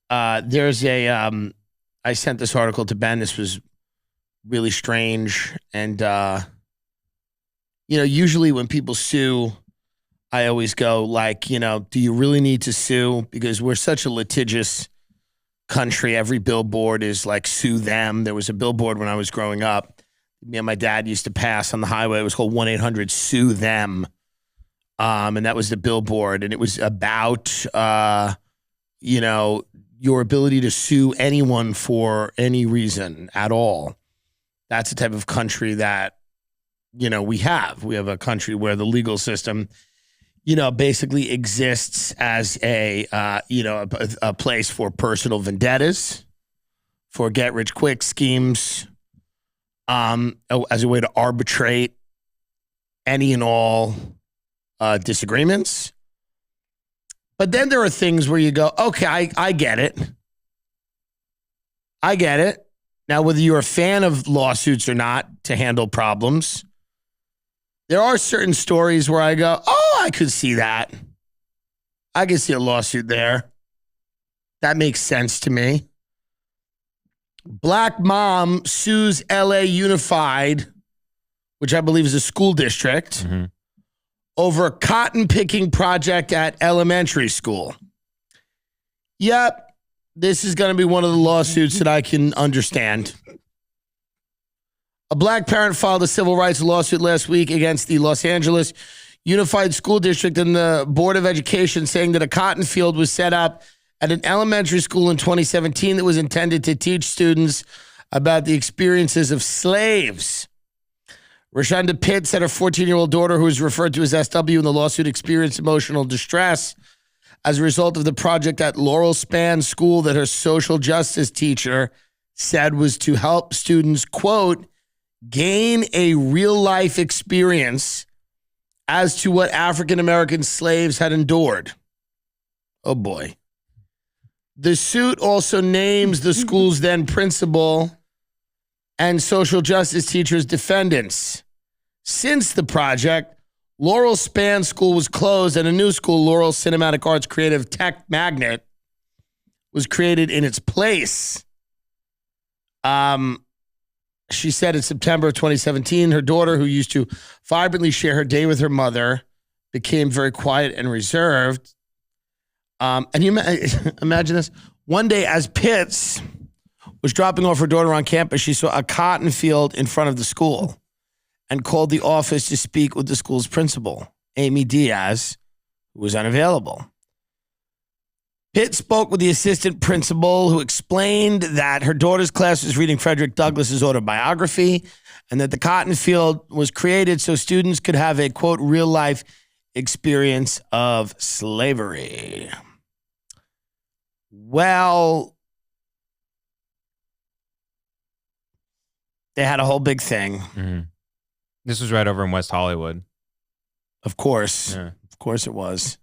There's I sent this article to Ben. This was really strange. And, usually when people sue, I always go like, do you really need to sue? Because we're such a litigious country. Every billboard is like, sue them. There was a billboard when I was growing up. Me and my dad used to pass on the highway. It was called 1-800-SUE-THEM. And that was the billboard. And it was about, your ability to sue anyone for any reason at all. That's the type of country that, we have. We have a country where the legal system, basically exists as a place for personal vendettas, for get-rich-quick schemes, as a way to arbitrate any and all disagreements. But then there are things where you go, okay, I get it. I get it. Now, whether you're a fan of lawsuits or not to handle problems, there are certain stories where I go, oh, I could see that. I could see a lawsuit there. That makes sense to me. Black mom sues LA Unified, which I believe is a school district, over a cotton picking project at elementary school. Yep, this is going to be one of the lawsuits that I can understand. A black parent filed a civil rights lawsuit last week against the Los Angeles Unified School District and the Board of Education, saying that a cotton field was set up at an elementary school in 2017 that was intended to teach students about the experiences of slaves. Rashonda Pitts said her 14-year-old daughter, who is referred to as SW in the lawsuit, experienced emotional distress as a result of the project at Laurel Span School that her social justice teacher said was to help students, quote, gain a real-life experience as to what African-American slaves had endured. Oh, boy. The suit also names the school's then principal and social justice teachers defendants. Since the project, Laurel Span School was closed and a new school, Laurel Cinematic Arts Creative Tech Magnet, was created in its place. She said in September of 2017, her daughter, who used to vibrantly share her day with her mother, became very quiet and reserved. And you imagine this. One day, as Pitts was dropping off her daughter on campus, she saw a cotton field in front of the school and called the office to speak with the school's principal, Amy Diaz, who was unavailable. Pitt spoke with the assistant principal, who explained that her daughter's class was reading Frederick Douglass's autobiography and that the cotton field was created so students could have a, quote, real-life experience of slavery. Well, they had a whole big thing. Mm-hmm. This was right over in West Hollywood. Of course. Yeah. Of course it was.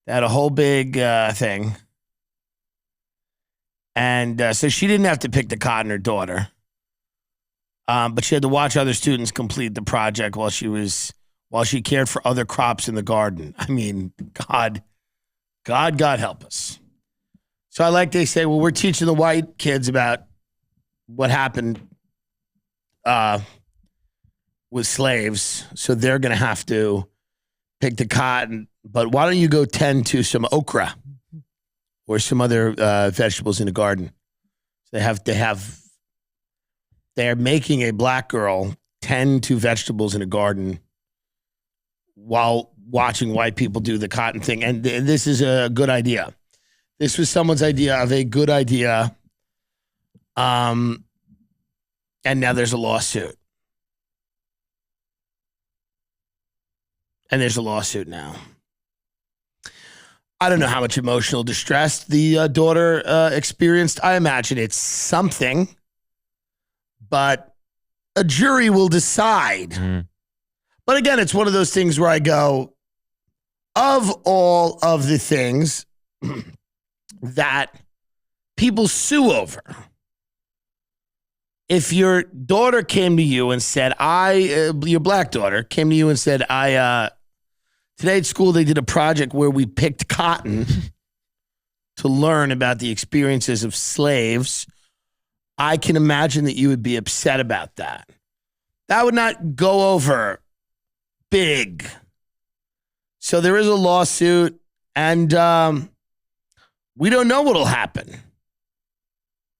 They had a whole big thing. And so she didn't have to pick the cotton, her daughter. But she had to watch other students complete the project while she cared for other crops in the garden. I mean, God help us. So they say, well, we're teaching the white kids about what happened with slaves. So they're going to have to pick the cotton. But why don't you go tend to some okra or some other vegetables in the garden? They're making a black girl tend to vegetables in a garden while watching white people do the cotton thing. And this is a good idea. This was someone's idea of a good idea. And now there's a lawsuit. And there's a lawsuit now. I don't know how much emotional distress the daughter experienced. I imagine it's something. But a jury will decide. Mm. But again, it's one of those things where I go, of all of the things that people sue over, if your daughter came to you and said, your black daughter came to you and said, today at school they did a project where we picked cotton to learn about the experiences of slaves, I can imagine that you would be upset about that. That would not go over big. So there is a lawsuit, and we don't know what will happen.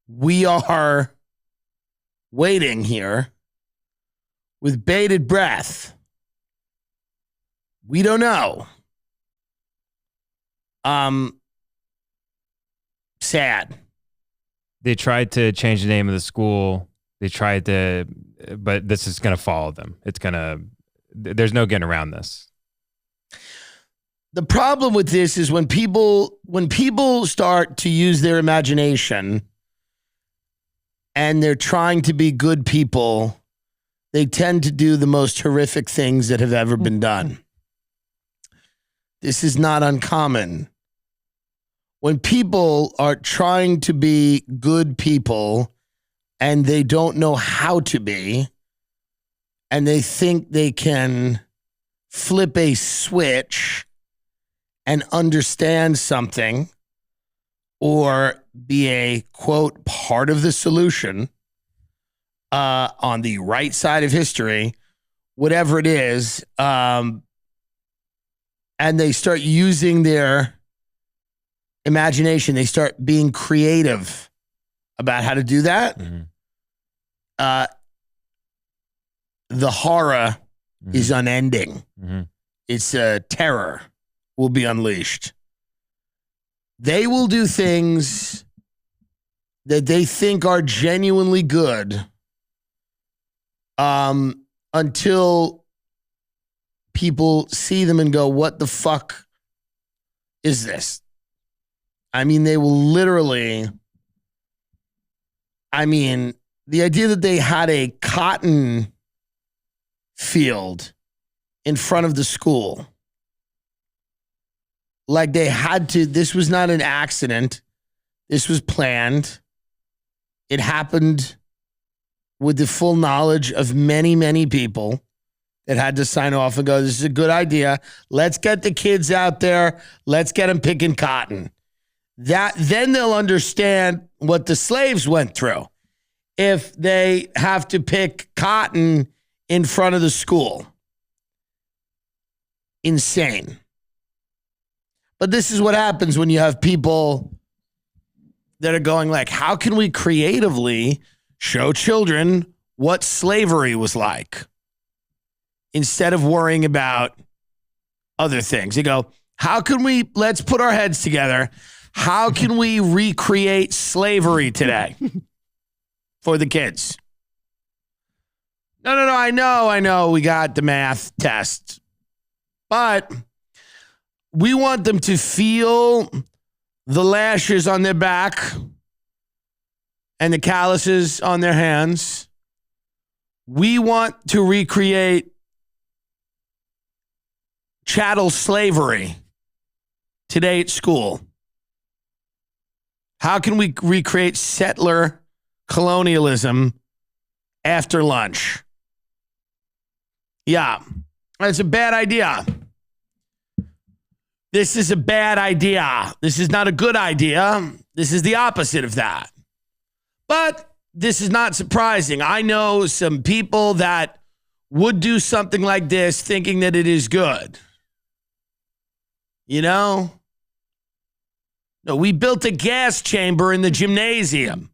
We are waiting here with bated breath. We don't know. Sad. They tried to change the name of the school. They tried to, but this is going to follow them. There's no getting around this. The problem with this is when people start to use their imagination and they're trying to be good people, they tend to do the most horrific things that have ever been done. This is not uncommon. When people are trying to be good people and they don't know how to be, and they think they can flip a switch and understand something or be a, quote, part of the solution on the right side of history, whatever it is, and they start using their imagination, they start being creative about how to do that, the horror is unending. It's terror will be unleashed. They will do things that they think are genuinely good until people see them and go, what the fuck is this? I mean, they will literally, the idea that they had a cotton field in front of the school, like they had to, this was not an accident. This was planned. It happened with the full knowledge of many, many people that had to sign off and go, this is a good idea. Let's get the kids out there. Let's get them picking cotton. Then they'll understand what the slaves went through if they have to pick cotton in front of the school. Insane. But this is what happens when you have people that are going like, how can we creatively show children what slavery was like instead of worrying about other things? You go, let's put our heads together. How can we recreate slavery today for the kids? No, I know. We got the math test. But we want them to feel the lashes on their back and the calluses on their hands. We want to recreate chattel slavery today at school. How can we recreate settler colonialism after lunch? Yeah, that's a bad idea. This is a bad idea. This is not a good idea. This is the opposite of that. But this is not surprising. I know some people that would do something like this thinking that it is good. You know? No, we built a gas chamber in the gymnasium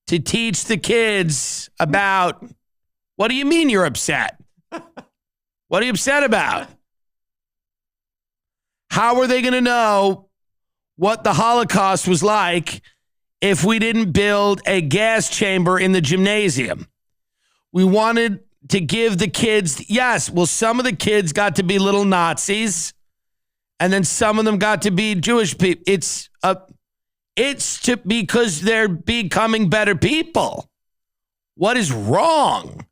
to teach the kids about, what do you mean you're upset? What are you upset about? How are they going to know what the Holocaust was like if we didn't build a gas chamber in the gymnasium? We wanted to give the kids, yes, well, some of the kids got to be little Nazis, and then some of them got to be Jewish people. It's because they're becoming better people. What is wrong?